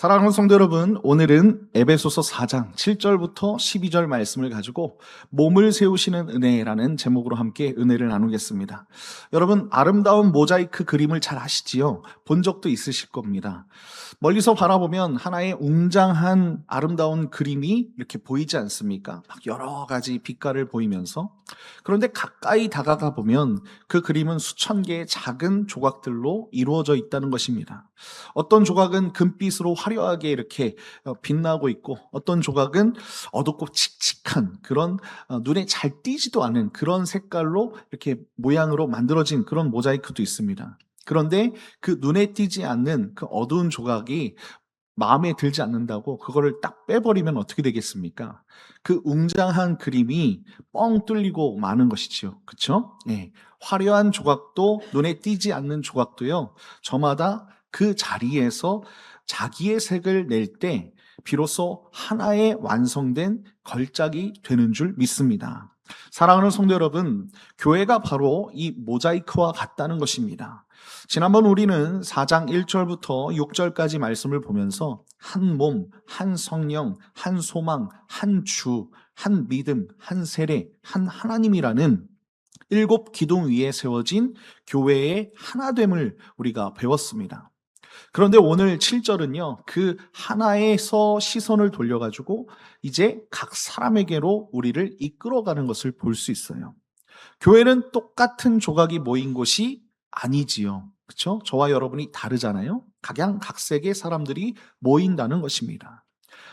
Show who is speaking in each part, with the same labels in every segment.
Speaker 1: 사랑하는 성도 여러분, 오늘은 에베소서 4장 7절부터 12절 말씀을 가지고 몸을 세우시는 은혜라는 제목으로 함께 은혜를 나누겠습니다. 여러분, 아름다운 모자이크 그림을 잘 아시지요? 본 적도 있으실 겁니다. 멀리서 바라보면 하나의 웅장한 아름다운 그림이 이렇게 보이지 않습니까? 막 여러 가지 빛깔을 보이면서. 그런데 가까이 다가가 보면 그 그림은 수천 개의 작은 조각들로 이루어져 있다는 것입니다. 어떤 조각은 금빛으로 화려하게 이렇게 빛나고 있고, 어떤 조각은 어둡고 칙칙한 그런 눈에 잘 띄지도 않은 그런 색깔로 이렇게 모양으로 만들어진 그런 모자이크도 있습니다. 그런데 그 눈에 띄지 않는 그 어두운 조각이 마음에 들지 않는다고 그거를 딱 빼버리면 어떻게 되겠습니까? 그 웅장한 그림이 뻥 뚫리고 마는 것이지요. 그렇죠? 예. 화려한 조각도 눈에 띄지 않는 조각도요. 저마다 그 자리에서 자기의 색을 낼 때 비로소 하나의 완성된 걸작이 되는 줄 믿습니다. 사랑하는 성도 여러분, 교회가 바로 이 모자이크와 같다는 것입니다. 지난번 우리는 4장 1절부터 6절까지 말씀을 보면서 한 몸, 한 성령, 한 소망, 한 주, 한 믿음, 한 세례, 한 하나님이라는 7기둥 위에 세워진 교회의 하나됨을 우리가 배웠습니다. 그런데 오늘 7절은요, 그 하나에서 시선을 돌려가지고 이제 각 사람에게로 우리를 이끌어가는 것을 볼 수 있어요. 교회는 똑같은 조각이 모인 곳이 아니지요. 그렇죠? 저와 여러분이 다르잖아요. 각양각색의 사람들이 모인다는 것입니다.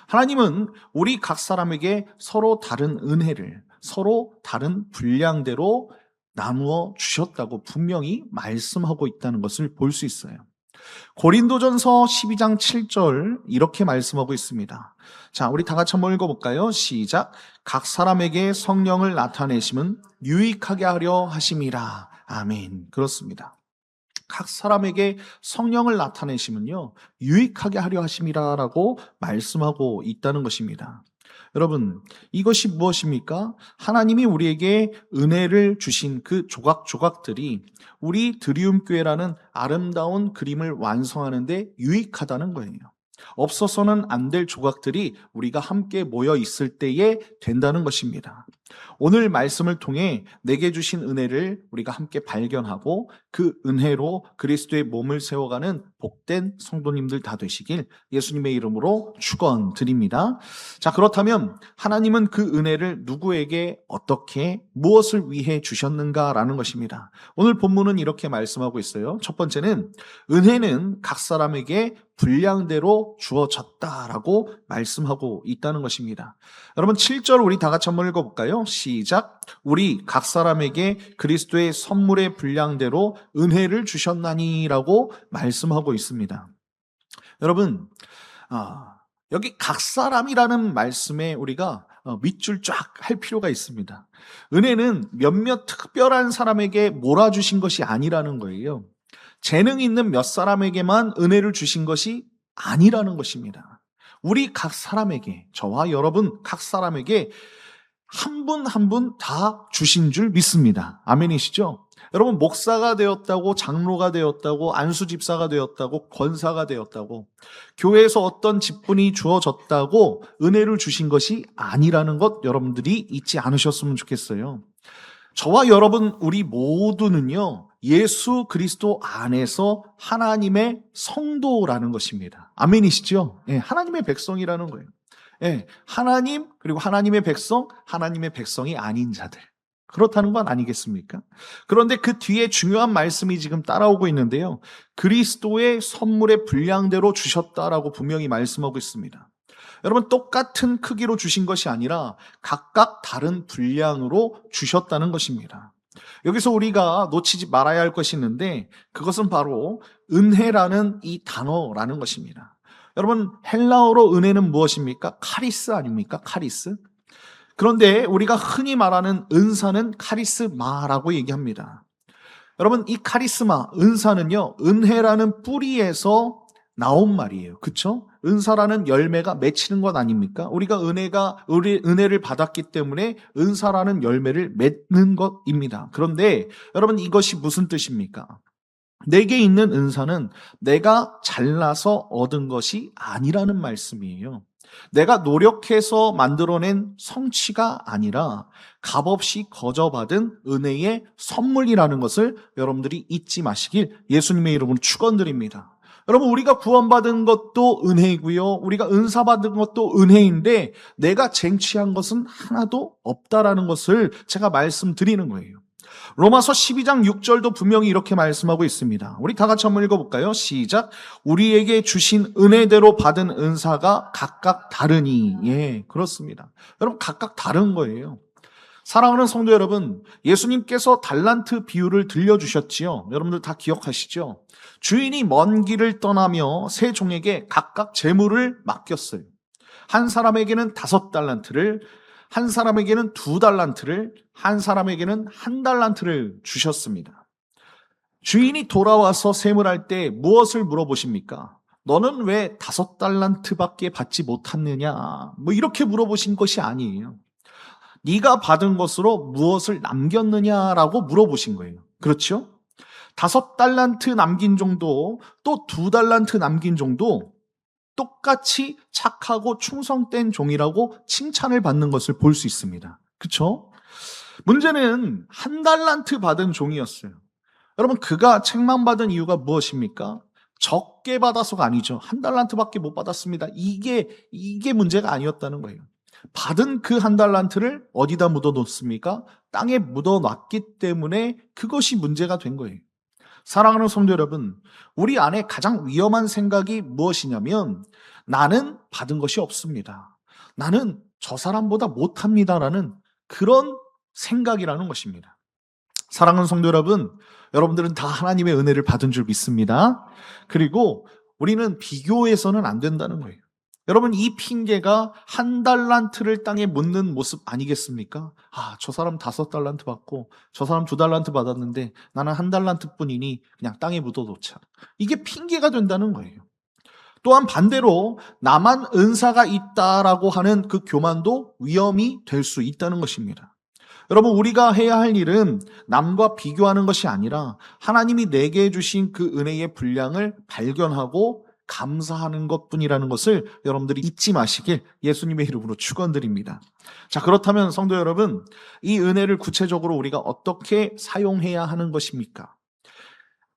Speaker 1: 하나님은 우리 각 사람에게 서로 다른 은혜를, 서로 다른 분량대로 나누어 주셨다고 분명히 말씀하고 있다는 것을 볼 수 있어요. 고린도전서 12장 7절 이렇게 말씀하고 있습니다. 자, 우리 다 같이 한번 읽어볼까요? 시작. 각 사람에게 성령을 나타내심은 유익하게 하려 하심이라. 아멘. 그렇습니다. 각 사람에게 성령을 나타내심은요, 유익하게 하려 하심이라라고 말씀하고 있다는 것입니다. 여러분, 이것이 무엇입니까? 하나님이 우리에게 은혜를 주신 그 조각조각들이 우리 드리움교회라는 아름다운 그림을 완성하는데 유익하다는 거예요. 없어서는 안 될 조각들이 우리가 함께 모여 있을 때에 된다는 것입니다. 오늘 말씀을 통해 내게 주신 은혜를 우리가 함께 발견하고 그 은혜로 그리스도의 몸을 세워가는 복된 성도님들 다 되시길 예수님의 이름으로 축원드립니다. 자, 그렇다면 하나님은 그 은혜를 누구에게 어떻게 무엇을 위해 주셨는가라는 것입니다. 오늘 본문은 이렇게 말씀하고 있어요. 첫 번째는 은혜는 각 사람에게 분량대로 주어졌다라고 말씀하고 있다는 것입니다. 여러분 7절 우리 다 같이 한번 읽어볼까요? 시작. 우리 각 사람에게 그리스도의 선물의 분량대로 은혜를 주셨나니라고 말씀하고 있습니다. 여러분 여기 각 사람이라는 말씀에 우리가 밑줄 쫙 할 필요가 있습니다. 은혜는 몇몇 특별한 사람에게 몰아주신 것이 아니라는 거예요. 재능 있는 몇 사람에게만 은혜를 주신 것이 아니라는 것입니다. 우리 각 사람에게, 저와 여러분 각 사람에게 한 분 한 분 다 주신 줄 믿습니다. 아멘이시죠? 여러분, 목사가 되었다고, 장로가 되었다고, 안수집사가 되었다고, 권사가 되었다고, 교회에서 어떤 직분이 주어졌다고 은혜를 주신 것이 아니라는 것 여러분들이 잊지 않으셨으면 좋겠어요. 저와 여러분 우리 모두는요, 예수 그리스도 안에서 하나님의 성도라는 것입니다. 아멘이시죠? 예, 하나님의 백성이라는 거예요. 예, 하나님 그리고 하나님의 백성, 하나님의 백성이 아닌 자들, 그렇다는 건 아니겠습니까? 그런데 그 뒤에 중요한 말씀이 지금 따라오고 있는데요, 그리스도의 선물의 분량대로 주셨다라고 분명히 말씀하고 있습니다. 여러분, 똑같은 크기로 주신 것이 아니라 각각 다른 분량으로 주셨다는 것입니다. 여기서 우리가 놓치지 말아야 할 것이 있는데, 그것은 바로 은혜라는 이 단어라는 것입니다. 여러분, 헬라어로 은혜는 무엇입니까? 카리스 아닙니까? 카리스. 그런데 우리가 흔히 말하는 은사는 카리스마라고 얘기합니다. 여러분, 이 카리스마, 은사는요, 은혜라는 뿌리에서 나온 말이에요. 그렇죠? 은사라는 열매가 맺히는 것 아닙니까? 우리가 은혜를 받았기 때문에 은사라는 열매를 맺는 것입니다. 그런데 여러분, 이것이 무슨 뜻입니까? 내게 있는 은사는 내가 잘나서 얻은 것이 아니라는 말씀이에요. 내가 노력해서 만들어낸 성취가 아니라 값없이 거저받은 은혜의 선물이라는 것을 여러분들이 잊지 마시길 예수님의 이름으로 축원드립니다. 여러분, 우리가 구원받은 것도 은혜이고요, 우리가 은사받은 것도 은혜인데 내가 쟁취한 것은 하나도 없다라는 것을 제가 말씀드리는 거예요. 로마서 12장 6절도 분명히 이렇게 말씀하고 있습니다. 우리 다 같이 한번 읽어볼까요? 시작. 우리에게 주신 은혜대로 받은 은사가 각각 다르니. 예, 그렇습니다. 여러분, 각각 다른 거예요. 사랑하는 성도 여러분, 예수님께서 달란트 비유를 들려주셨지요. 여러분들 다 기억하시죠? 주인이 먼 길을 떠나며 세 종에게 각각 재물을 맡겼어요. 한 사람에게는 5달란트를, 한 사람에게는 2달란트를, 한 사람에게는 1달란트를 주셨습니다. 주인이 돌아와서 세무할 때 무엇을 물어보십니까? 너는 왜 5달란트밖에 받지 못했느냐? 뭐 이렇게 물어보신 것이 아니에요. 네가 받은 것으로 무엇을 남겼느냐라고 물어보신 거예요. 그렇죠? 5달란트 남긴 정도, 또 2달란트 남긴 정도, 똑같이 착하고 충성된 종이라고 칭찬을 받는 것을 볼 수 있습니다. 그렇죠? 문제는 1달란트 받은 종이었어요. 여러분, 그가 책망받은 이유가 무엇입니까? 적게 받아서가 아니죠. 1달란트밖에 못 받았습니다. 이게 문제가 아니었다는 거예요. 받은 그 1달란트를 어디다 묻어 놓습니까? 땅에 묻어 놨기 때문에 그것이 문제가 된 거예요. 사랑하는 성도 여러분, 우리 안에 가장 위험한 생각이 무엇이냐면 나는 받은 것이 없습니다. 나는 저 사람보다 못합니다라는 그런 생각이라는 것입니다. 사랑하는 성도 여러분, 여러분들은 다 하나님의 은혜를 받은 줄 믿습니다. 그리고 우리는 비교해서는 안 된다는 거예요. 여러분, 이 핑계가 1달란트를 땅에 묻는 모습 아니겠습니까? 저 사람 5달란트 받고 저 사람 2달란트 받았는데 나는 1달란트 뿐이니 그냥 땅에 묻어놓자. 이게 핑계가 된다는 거예요. 또한 반대로 나만 은사가 있다라고 하는 그 교만도 위험이 될 수 있다는 것입니다. 여러분, 우리가 해야 할 일은 남과 비교하는 것이 아니라 하나님이 내게 주신 그 은혜의 분량을 발견하고 감사하는 것뿐이라는 것을 여러분들이 잊지 마시길 예수님의 이름으로 축원드립니다. 자, 그렇다면 성도 여러분, 이 은혜를 구체적으로 우리가 어떻게 사용해야 하는 것입니까?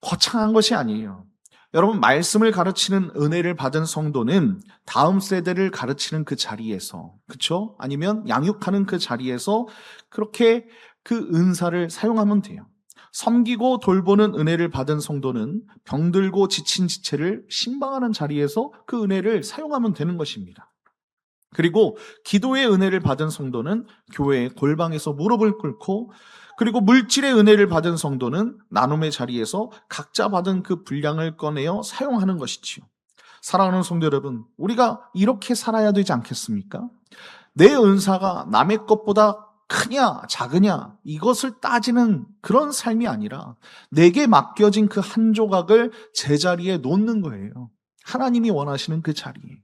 Speaker 1: 거창한 것이 아니에요. 여러분, 말씀을 가르치는 은혜를 받은 성도는 다음 세대를 가르치는 그 자리에서, 그렇죠? 아니면 양육하는 그 자리에서 그렇게 그 은사를 사용하면 돼요. 섬기고 돌보는 은혜를 받은 성도는 병들고 지친 지체를 신방하는 자리에서 그 은혜를 사용하면 되는 것입니다. 그리고 기도의 은혜를 받은 성도는 교회의 골방에서 무릎을 꿇고, 그리고 물질의 은혜를 받은 성도는 나눔의 자리에서 각자 받은 그 분량을 꺼내어 사용하는 것이지요. 사랑하는 성도 여러분, 우리가 이렇게 살아야 되지 않겠습니까? 내 은사가 남의 것보다 크냐 작으냐 이것을 따지는 그런 삶이 아니라 내게 맡겨진 그 한 조각을 제자리에 놓는 거예요. 하나님이 원하시는 그 자리에.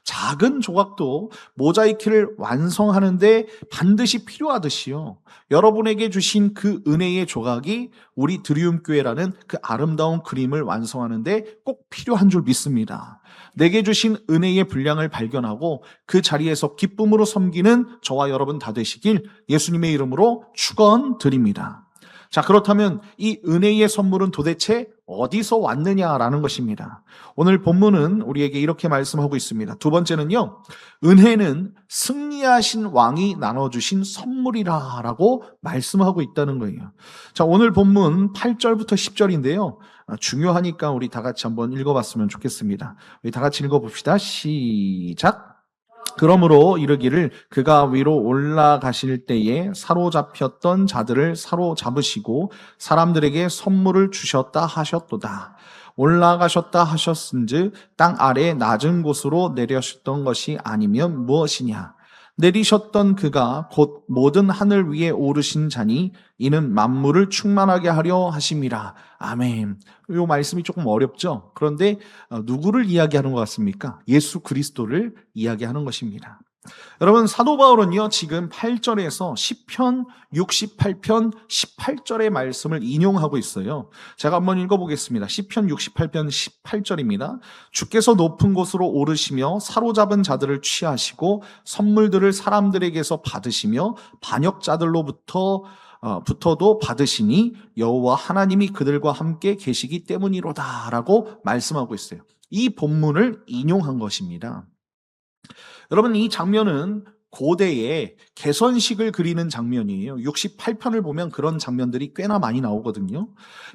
Speaker 1: 작은 조각도 모자이크를 완성하는데 반드시 필요하듯이요, 여러분에게 주신 그 은혜의 조각이 우리 드리움교회라는 그 아름다운 그림을 완성하는데 꼭 필요한 줄 믿습니다. 내게 주신 은혜의 분량을 발견하고 그 자리에서 기쁨으로 섬기는 저와 여러분 다 되시길 예수님의 이름으로 축원드립니다. 자, 그렇다면 이 은혜의 선물은 도대체 어디서 왔느냐라는 것입니다. 오늘 본문은 우리에게 이렇게 말씀하고 있습니다. 두 번째는요, 은혜는 승리하신 왕이 나눠주신 선물이라 라고 말씀하고 있다는 거예요. 자, 오늘 본문 8절부터 10절인데요. 중요하니까 우리 다 같이 한번 읽어봤으면 좋겠습니다. 우리 다 같이 읽어봅시다. 시작. 그러므로 이르기를 그가 위로 올라가실 때에 사로잡혔던 자들을 사로잡으시고 사람들에게 선물을 주셨다 하셨도다. 올라가셨다 하셨은즉 땅 아래 낮은 곳으로 내려셨던 것이 아니면 무엇이냐. 내리셨던 그가 곧 모든 하늘 위에 오르신 자니 이는 만물을 충만하게 하려 하심이라. 아멘. 이 말씀이 조금 어렵죠? 그런데 누구를 이야기하는 것 같습니까? 예수 그리스도를 이야기하는 것입니다. 여러분, 사도 바울은요, 지금 8절에서 시편 68편 18절의 말씀을 인용하고 있어요. 제가 한번 읽어보겠습니다. 시편 68편 18절입니다. 주께서 높은 곳으로 오르시며 사로잡은 자들을 취하시고 선물들을 사람들에게서 받으시며 반역자들로부터 부터도 받으시니 여호와 하나님이 그들과 함께 계시기 때문이로다라고 말씀하고 있어요. 이 본문을 인용한 것입니다. 여러분, 이 장면은 고대에 개선식을 그리는 장면이에요. 68편을 보면 그런 장면들이 꽤나 많이 나오거든요.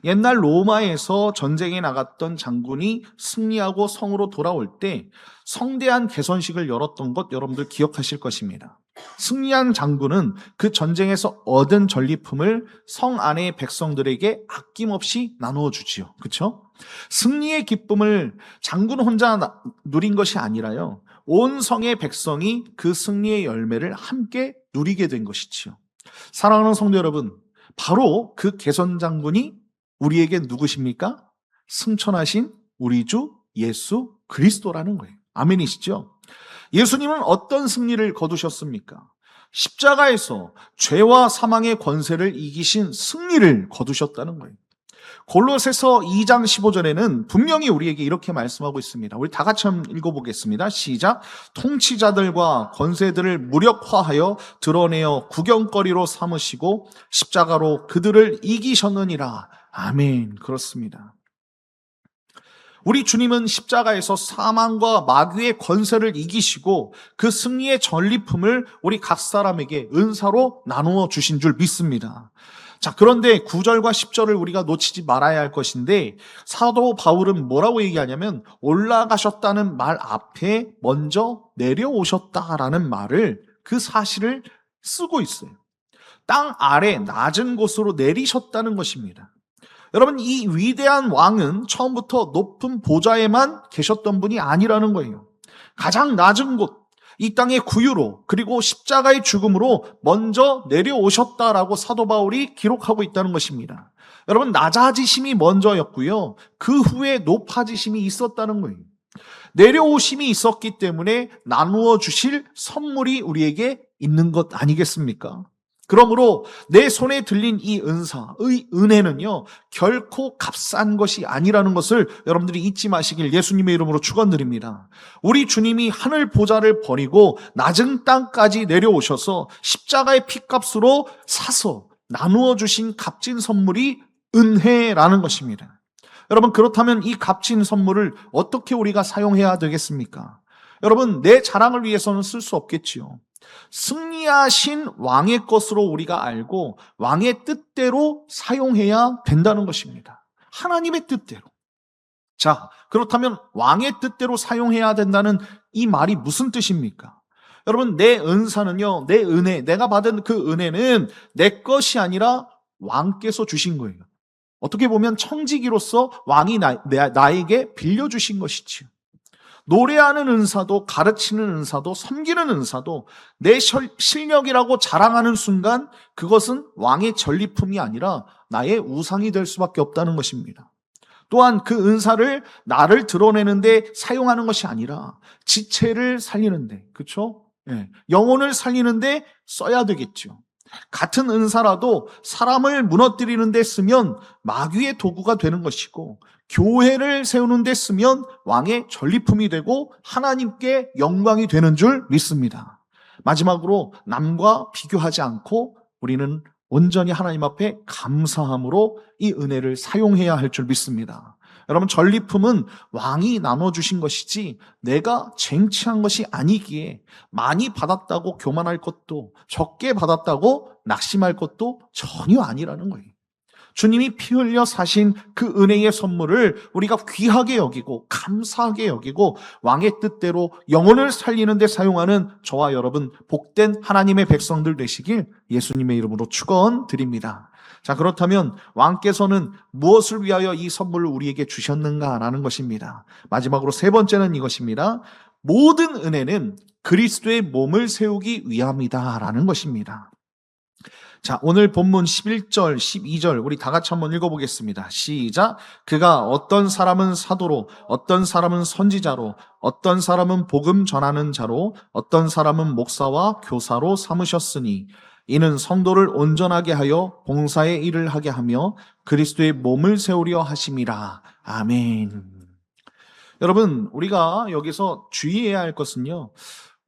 Speaker 1: 옛날 로마에서 전쟁에 나갔던 장군이 승리하고 성으로 돌아올 때 성대한 개선식을 열었던 것 여러분들 기억하실 것입니다. 승리한 장군은 그 전쟁에서 얻은 전리품을 성 안의 백성들에게 아낌없이 나누어 주지요. 그렇죠? 승리의 기쁨을 장군 혼자 누린 것이 아니라요, 온 성의 백성이 그 승리의 열매를 함께 누리게 된 것이지요. 사랑하는 성도 여러분, 바로 그 개선 장군이 우리에게 누구십니까? 승천하신 우리 주 예수 그리스도라는 거예요. 아멘이시죠? 예수님은 어떤 승리를 거두셨습니까? 십자가에서 죄와 사망의 권세를 이기신 승리를 거두셨다는 거예요. 골로새서 2장 15절에는 분명히 우리에게 이렇게 말씀하고 있습니다. 우리 다 같이 한번 읽어보겠습니다. 시작. 통치자들과 권세들을 무력화하여 드러내어 구경거리로 삼으시고 십자가로 그들을 이기셨느니라. 아멘. 그렇습니다. 우리 주님은 십자가에서 사망과 마귀의 권세를 이기시고 그 승리의 전리품을 우리 각 사람에게 은사로 나누어 주신 줄 믿습니다. 자, 그런데 9절과 10절을 우리가 놓치지 말아야 할 것인데, 사도 바울은 뭐라고 얘기하냐면 올라가셨다는 말 앞에 먼저 내려오셨다라는 말을, 그 사실을 쓰고 있어요. 땅 아래 낮은 곳으로 내리셨다는 것입니다. 여러분, 이 위대한 왕은 처음부터 높은 보좌에만 계셨던 분이 아니라는 거예요. 가장 낮은 곳, 이 땅의 구유로, 그리고 십자가의 죽음으로 먼저 내려오셨다라고 사도 바울이 기록하고 있다는 것입니다. 여러분, 낮아지심이 먼저였고요, 그 후에 높아지심이 있었다는 거예요. 내려오심이 있었기 때문에 나누어 주실 선물이 우리에게 있는 것 아니겠습니까? 그러므로 내 손에 들린 이 은사의 은혜는요, 결코 값싼 것이 아니라는 것을 여러분들이 잊지 마시길 예수님의 이름으로 축원드립니다. 우리 주님이 하늘 보좌를 버리고 낮은 땅까지 내려오셔서 십자가의 피값으로 사서 나누어 주신 값진 선물이 은혜라는 것입니다. 여러분, 그렇다면 이 값진 선물을 어떻게 우리가 사용해야 되겠습니까? 여러분, 내 자랑을 위해서는 쓸 수 없겠지요. 승리하신 왕의 것으로 우리가 알고 왕의 뜻대로 사용해야 된다는 것입니다. 하나님의 뜻대로. 자, 그렇다면 왕의 뜻대로 사용해야 된다는 이 말이 무슨 뜻입니까? 여러분, 내 은사는요, 내 은혜, 내가 받은 그 은혜는 내 것이 아니라 왕께서 주신 거예요. 어떻게 보면 청지기로서 왕이 나에게 빌려주신 것이지요. 노래하는 은사도, 가르치는 은사도, 섬기는 은사도 내 실력이라고 자랑하는 순간 그것은 왕의 전리품이 아니라 나의 우상이 될 수밖에 없다는 것입니다. 또한 그 은사를 나를 드러내는데 사용하는 것이 아니라 지체를 살리는데, 그렇죠? 영혼을 살리는데 써야 되겠죠. 같은 은사라도 사람을 무너뜨리는 데 쓰면 마귀의 도구가 되는 것이고, 교회를 세우는 데 쓰면 왕의 전리품이 되고 하나님께 영광이 되는 줄 믿습니다. 마지막으로 남과 비교하지 않고 우리는 온전히 하나님 앞에 감사함으로 이 은혜를 사용해야 할 줄 믿습니다. 여러분, 전리품은 왕이 나눠주신 것이지 내가 쟁취한 것이 아니기에 많이 받았다고 교만할 것도, 적게 받았다고 낙심할 것도 전혀 아니라는 거예요. 주님이 피 흘려 사신 그 은혜의 선물을 우리가 귀하게 여기고 감사하게 여기고 왕의 뜻대로 영혼을 살리는 데 사용하는 저와 여러분 복된 하나님의 백성들 되시길 예수님의 이름으로 축원드립니다. 자, 그렇다면 왕께서는 무엇을 위하여 이 선물을 우리에게 주셨는가라는 것입니다. 마지막으로 세 번째는 이것입니다. 모든 은혜는 그리스도의 몸을 세우기 위함이다라는 것입니다. 자, 오늘 본문 11절, 12절 우리 다 같이 한번 읽어보겠습니다. 시작. 그가 어떤 사람은 사도로, 어떤 사람은 선지자로, 어떤 사람은 복음 전하는 자로, 어떤 사람은 목사와 교사로 삼으셨으니 이는 성도를 온전하게 하여 봉사의 일을 하게 하며 그리스도의 몸을 세우려 하심이라. 아멘. 여러분, 우리가 여기서 주의해야 할 것은요,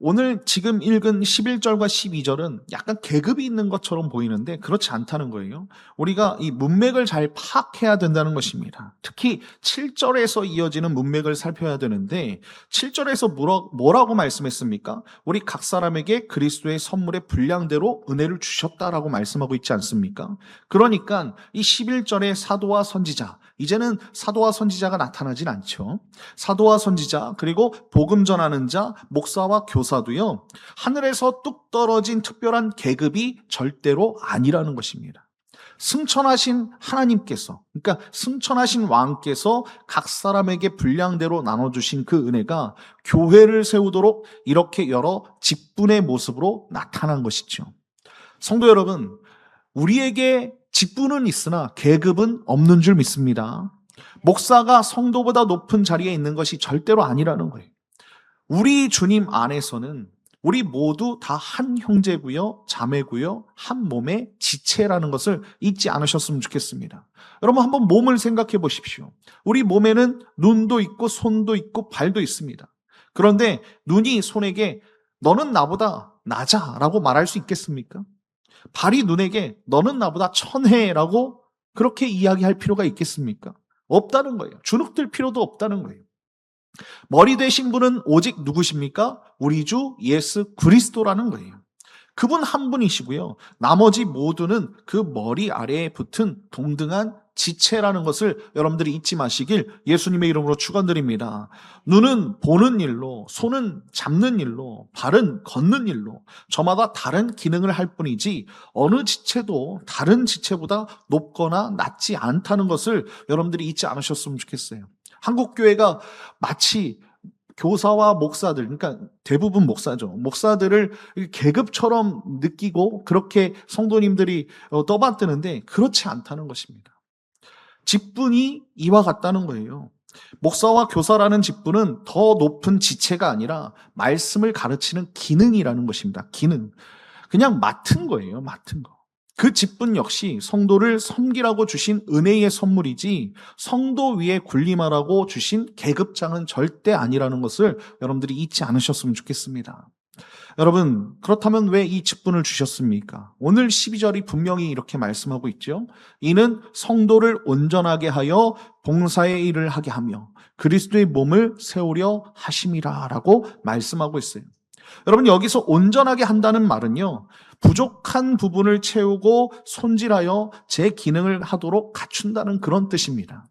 Speaker 1: 오늘 지금 읽은 11절과 12절은 약간 계급이 있는 것처럼 보이는데 그렇지 않다는 거예요. 우리가 이 문맥을 잘 파악해야 된다는 것입니다. 특히 7절에서 이어지는 문맥을 살펴야 되는데 7절에서 뭐라고 말씀했습니까? 우리 각 사람에게 그리스도의 선물의 분량대로 은혜를 주셨다라고 말씀하고 있지 않습니까? 그러니까 이 11절의 사도와 선지자, 이제는 사도와 선지자가 나타나진 않죠. 사도와 선지자, 그리고 복음 전하는 자, 목사와 교사도요, 하늘에서 뚝 떨어진 특별한 계급이 절대로 아니라는 것입니다. 승천하신 하나님께서, 그러니까 승천하신 왕께서 각 사람에게 분량대로 나눠주신 그 은혜가 교회를 세우도록 이렇게 여러 직분의 모습으로 나타난 것이죠. 성도 여러분, 우리에게 직분은 있으나 계급은 없는 줄 믿습니다. 목사가 성도보다 높은 자리에 있는 것이 절대로 아니라는 거예요. 우리 주님 안에서는 우리 모두 다 한 형제고요, 자매고요, 한 몸의 지체라는 것을 잊지 않으셨으면 좋겠습니다. 여러분 한번 몸을 생각해 보십시오. 우리 몸에는 눈도 있고 손도 있고 발도 있습니다. 그런데 눈이 손에게 너는 나보다 나자라고 말할 수 있겠습니까? 발이 눈에게 너는 나보다 천혜라고 그렇게 이야기할 필요가 있겠습니까? 없다는 거예요. 주눅들 필요도 없다는 거예요. 머리 되신 분은 오직 누구십니까? 우리 주 예수 그리스도라는 거예요. 그분 한 분이시고요. 나머지 모두는 그 머리 아래에 붙은 동등한 지체라는 것을 여러분들이 잊지 마시길 예수님의 이름으로 축원드립니다. 눈은 보는 일로, 손은 잡는 일로, 발은 걷는 일로 저마다 다른 기능을 할 뿐이지 어느 지체도 다른 지체보다 높거나 낮지 않다는 것을 여러분들이 잊지 않으셨으면 좋겠어요. 한국 교회가 마치 교사와 목사들, 그러니까 대부분 목사죠. 목사들을 계급처럼 느끼고 그렇게 성도님들이 떠받드는데 그렇지 않다는 것입니다. 직분이 이와 같다는 거예요. 목사와 교사라는 직분은 더 높은 지체가 아니라 말씀을 가르치는 기능이라는 것입니다. 기능. 그냥 맡은 거예요. 맡은 거. 그 직분 역시 성도를 섬기라고 주신 은혜의 선물이지 성도 위에 군림하라고 주신 계급장은 절대 아니라는 것을 여러분들이 잊지 않으셨으면 좋겠습니다. 여러분, 그렇다면 왜 이 직분을 주셨습니까? 오늘 12절이 분명히 이렇게 말씀하고 있죠. 이는 성도를 온전하게 하여 봉사의 일을 하게 하며 그리스도의 몸을 세우려 하심이라 라고 말씀하고 있어요. 여러분, 여기서 온전하게 한다는 말은요, 부족한 부분을 채우고 손질하여 제 기능을 하도록 갖춘다는 그런 뜻입니다.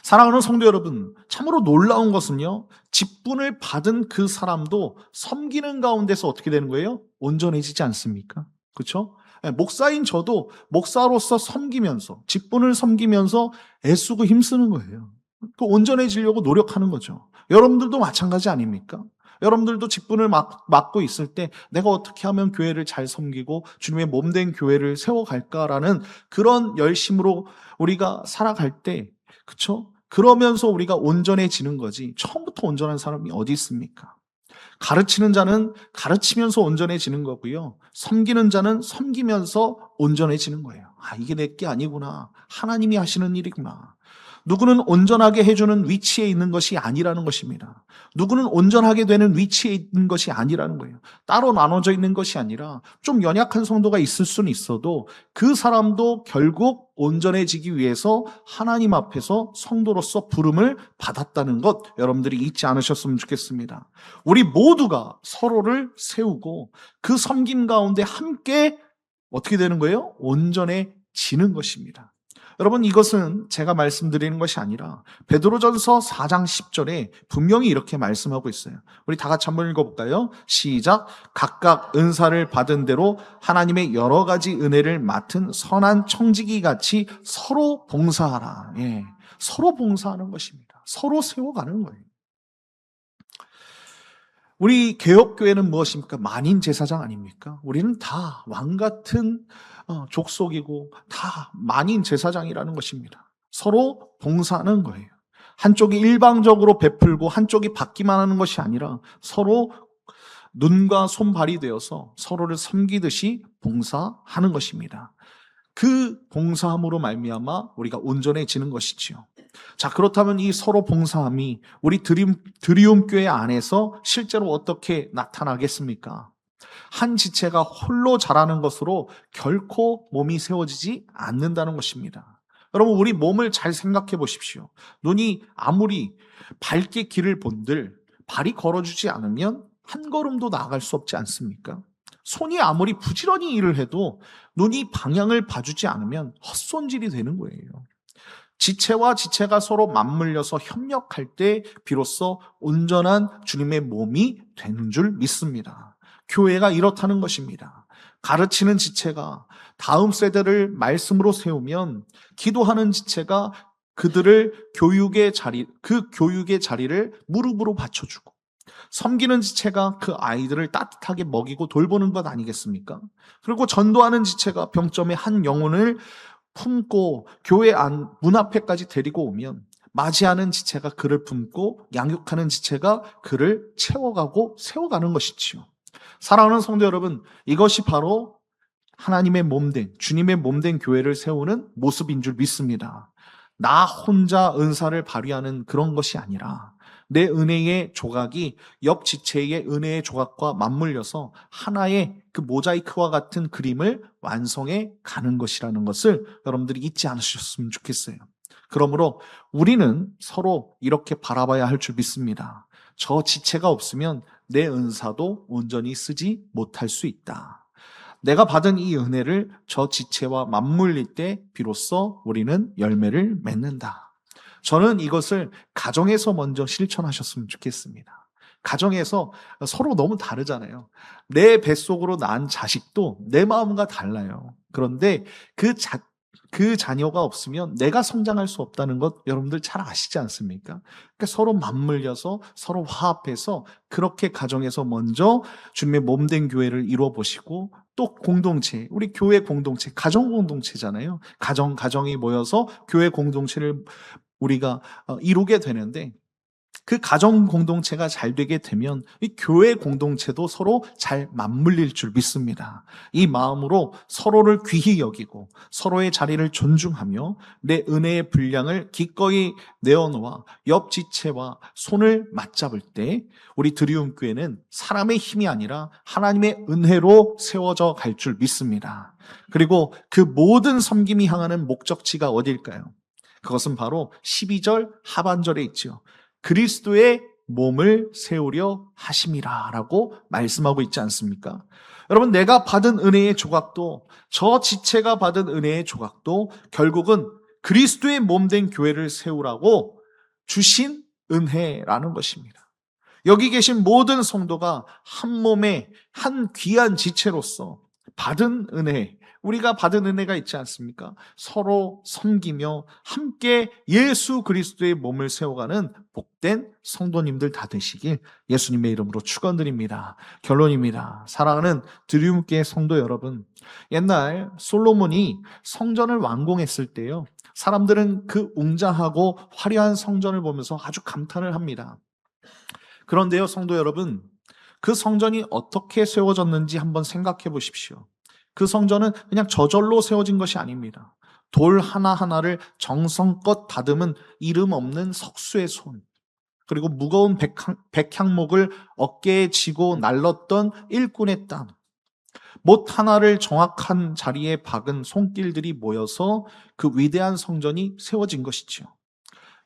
Speaker 1: 사랑하는 성도 여러분, 참으로 놀라운 것은요, 직분을 받은 그 사람도 섬기는 가운데서 어떻게 되는 거예요? 온전해지지 않습니까? 그렇죠? 목사인 저도 목사로서 섬기면서, 직분을 섬기면서 애쓰고 힘쓰는 거예요. 그 온전해지려고 노력하는 거죠. 여러분들도 마찬가지 아닙니까? 여러분들도 직분을 맡고 있을 때 내가 어떻게 하면 교회를 잘 섬기고 주님의 몸된 교회를 세워갈까라는 그런 열심으로 우리가 살아갈 때, 그쵸? 그러면서 우리가 온전해지는 거지 처음부터 온전한 사람이 어디 있습니까? 가르치는 자는 가르치면서 온전해지는 거고요. 섬기는 자는 섬기면서 온전해지는 거예요. 아, 이게 내 게 아니구나. 하나님이 하시는 일이구나. 누구는 온전하게 해주는 위치에 있는 것이 아니라는 것입니다. 누구는 온전하게 되는 위치에 있는 것이 아니라는 거예요. 따로 나눠져 있는 것이 아니라 좀 연약한 성도가 있을 수는 있어도 그 사람도 결국 온전해지기 위해서 하나님 앞에서 성도로서 부름을 받았다는 것 여러분들이 잊지 않으셨으면 좋겠습니다. 우리 모두가 서로를 세우고 그 섬김 가운데 함께 어떻게 되는 거예요? 온전해지는 것입니다. 여러분, 이것은 제가 말씀드리는 것이 아니라 베드로전서 4장 10절에 분명히 이렇게 말씀하고 있어요. 우리 다 같이 한번 읽어볼까요? 시작. 각각 은사를 받은 대로 하나님의 여러 가지 은혜를 맡은 선한 청지기 같이 서로 봉사하라. 예, 서로 봉사하는 것입니다. 서로 세워가는 거예요. 우리 개혁교회는 무엇입니까? 만인 제사장 아닙니까? 우리는 다 왕 같은 족속이고 다 만인 제사장이라는 것입니다. 서로 봉사하는 거예요. 한쪽이 일방적으로 베풀고 한쪽이 받기만 하는 것이 아니라 서로 눈과 손발이 되어서 서로를 섬기듯이 봉사하는 것입니다. 그 봉사함으로 말미암아 우리가 온전해지는 것이지요. 자, 그렇다면 이 서로 봉사함이 우리 드리움 교회 안에서 실제로 어떻게 나타나겠습니까? 한 지체가 홀로 자라는 것으로 결코 몸이 세워지지 않는다는 것입니다. 여러분, 우리 몸을 잘 생각해 보십시오. 눈이 아무리 밝게 길을 본들 발이 걸어주지 않으면 한 걸음도 나아갈 수 없지 않습니까? 손이 아무리 부지런히 일을 해도 눈이 방향을 봐주지 않으면 헛손질이 되는 거예요. 지체와 지체가 서로 맞물려서 협력할 때 비로소 온전한 주님의 몸이 되는 줄 믿습니다. 교회가 이렇다는 것입니다. 가르치는 지체가 다음 세대를 말씀으로 세우면 기도하는 지체가 그들을 그 교육의 자리를 무릎으로 받쳐주고 섬기는 지체가 그 아이들을 따뜻하게 먹이고 돌보는 것 아니겠습니까? 그리고 전도하는 지체가 병점의 한 영혼을 품고 교회 문 앞에까지 데리고 오면 맞이하는 지체가 그를 품고 양육하는 지체가 그를 채워가고 세워가는 것이지요. 사랑하는 성도 여러분, 이것이 바로 하나님의 몸된, 주님의 몸된 교회를 세우는 모습인 줄 믿습니다. 나 혼자 은사를 발휘하는 그런 것이 아니라 내 은혜의 조각이 옆 지체의 은혜의 조각과 맞물려서 하나의 그 모자이크와 같은 그림을 완성해 가는 것이라는 것을 여러분들이 잊지 않으셨으면 좋겠어요. 그러므로 우리는 서로 이렇게 바라봐야 할 줄 믿습니다. 저 지체가 없으면 내 은사도 온전히 쓰지 못할 수 있다. 내가 받은 이 은혜를 저 지체와 맞물릴 때 비로소 우리는 열매를 맺는다. 저는 이것을 가정에서 먼저 실천하셨으면 좋겠습니다. 가정에서 서로 너무 다르잖아요. 내 뱃속으로 낳은 자식도 내 마음과 달라요. 그런데 그 자녀가 없으면 내가 성장할 수 없다는 것 여러분들 잘 아시지 않습니까? 그러니까 서로 맞물려서 서로 화합해서 그렇게 가정에서 먼저 주님의 몸된 교회를 이루어 보시고 또 공동체, 우리 교회 공동체, 가정 공동체잖아요. 가정이 모여서 교회 공동체를 우리가 이루게 되는데 그 가정 공동체가 잘 되게 되면 이 교회 공동체도 서로 잘 맞물릴 줄 믿습니다. 이 마음으로 서로를 귀히 여기고 서로의 자리를 존중하며 내 은혜의 분량을 기꺼이 내어놓아 옆 지체와 손을 맞잡을 때 우리 드리움 교회는 사람의 힘이 아니라 하나님의 은혜로 세워져 갈 줄 믿습니다. 그리고 그 모든 섬김이 향하는 목적지가 어디일까요? 그것은 바로 12절 하반절에 있죠. 그리스도의 몸을 세우려 하심이라 라고 말씀하고 있지 않습니까? 여러분, 내가 받은 은혜의 조각도 저 지체가 받은 은혜의 조각도 결국은 그리스도의 몸된 교회를 세우라고 주신 은혜라는 것입니다. 여기 계신 모든 성도가 한 몸의 한 귀한 지체로서 받은 은혜, 우리가 받은 은혜가 있지 않습니까? 서로 섬기며 함께 예수 그리스도의 몸을 세워가는 복된 성도님들 다 되시길 예수님의 이름으로 축원드립니다. 결론입니다. 사랑하는 드리움교회 성도 여러분, 옛날 솔로몬이 성전을 완공했을 때요, 사람들은 그 웅장하고 화려한 성전을 보면서 아주 감탄을 합니다. 그런데요, 성도 여러분, 그 성전이 어떻게 세워졌는지 한번 생각해 보십시오. 그 성전은 그냥 저절로 세워진 것이 아닙니다. 돌 하나하나를 정성껏 다듬은 이름 없는 석수의 손, 그리고 무거운 백향목을 어깨에 지고 날렀던 일꾼의 땀, 못 하나를 정확한 자리에 박은 손길들이 모여서 그 위대한 성전이 세워진 것이죠.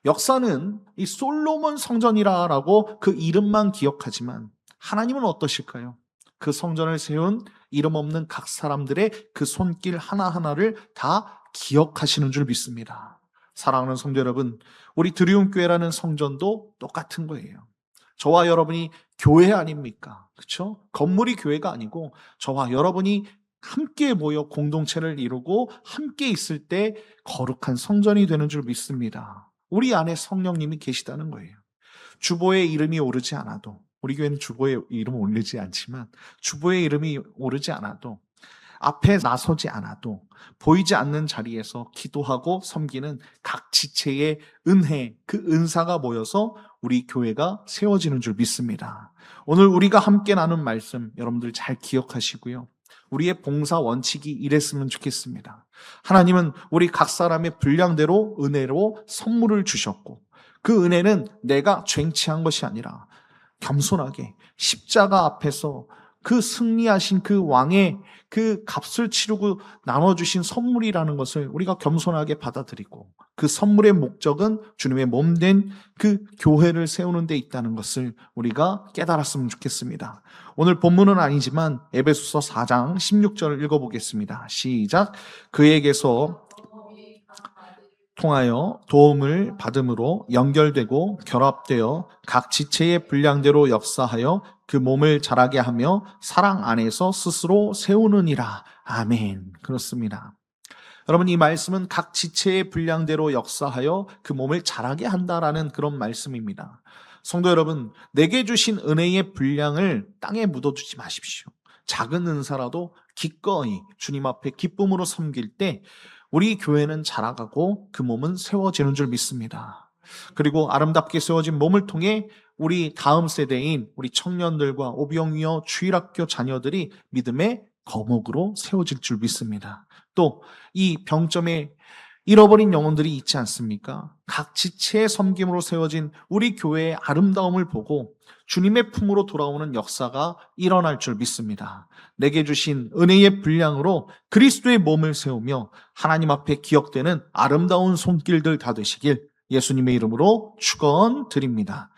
Speaker 1: 역사는 이 솔로몬 성전이라고 그 이름만 기억하지만 하나님은 어떠실까요? 그 성전을 세운 이름 없는 각 사람들의 그 손길 하나하나를 다 기억하시는 줄 믿습니다. 사랑하는 성도 여러분, 우리 드리움교회라는 성전도 똑같은 거예요. 저와 여러분이 교회 아닙니까? 그렇죠? 건물이 교회가 아니고 저와 여러분이 함께 모여 공동체를 이루고 함께 있을 때 거룩한 성전이 되는 줄 믿습니다. 우리 안에 성령님이 계시다는 거예요. 주보의 이름이 오르지 않아도, 우리 교회는 주보의 이름 오르지 않지만 주보의 이름이 오르지 않아도 앞에 나서지 않아도 보이지 않는 자리에서 기도하고 섬기는 각 지체의 은혜, 그 은사가 모여서 우리 교회가 세워지는 줄 믿습니다. 오늘 우리가 함께 나눈 말씀 여러분들 잘 기억하시고요. 우리의 봉사 원칙이 이랬으면 좋겠습니다. 하나님은 우리 각 사람의 분량대로 은혜로 선물을 주셨고, 그 은혜는 내가 쟁취한 것이 아니라 겸손하게 십자가 앞에서 그 승리하신 그 왕의 그 값을 치르고 나눠주신 선물이라는 것을 우리가 겸손하게 받아들이고, 그 선물의 목적은 주님의 몸된 그 교회를 세우는 데 있다는 것을 우리가 깨달았으면 좋겠습니다. 오늘 본문은 아니지만 에베소서 4장 16절을 읽어보겠습니다. 시작. 그에게서 통하여 도움을 받음으로 연결되고 결합되어 각 지체의 분량대로 역사하여 그 몸을 자라게 하며 사랑 안에서 스스로 세우느니라. 아멘. 그렇습니다. 여러분, 이 말씀은 각 지체의 분량대로 역사하여 그 몸을 자라게 한다라는 그런 말씀입니다. 성도 여러분, 내게 주신 은혜의 분량을 땅에 묻어두지 마십시오. 작은 은사라도 기꺼이 주님 앞에 기쁨으로 섬길 때 우리 교회는 자라가고 그 몸은 세워지는 줄 믿습니다. 그리고 아름답게 세워진 몸을 통해 우리 다음 세대인 우리 청년들과 오병이어 주일학교 자녀들이 믿음의 거목으로 세워질 줄 믿습니다. 또 이 병점에 잃어버린 영혼들이 있지 않습니까? 각 지체의 섬김으로 세워진 우리 교회의 아름다움을 보고 주님의 품으로 돌아오는 역사가 일어날 줄 믿습니다. 내게 주신 은혜의 분량으로 그리스도의 몸을 세우며 하나님 앞에 기억되는 아름다운 손길들 다 되시길 예수님의 이름으로 축원드립니다.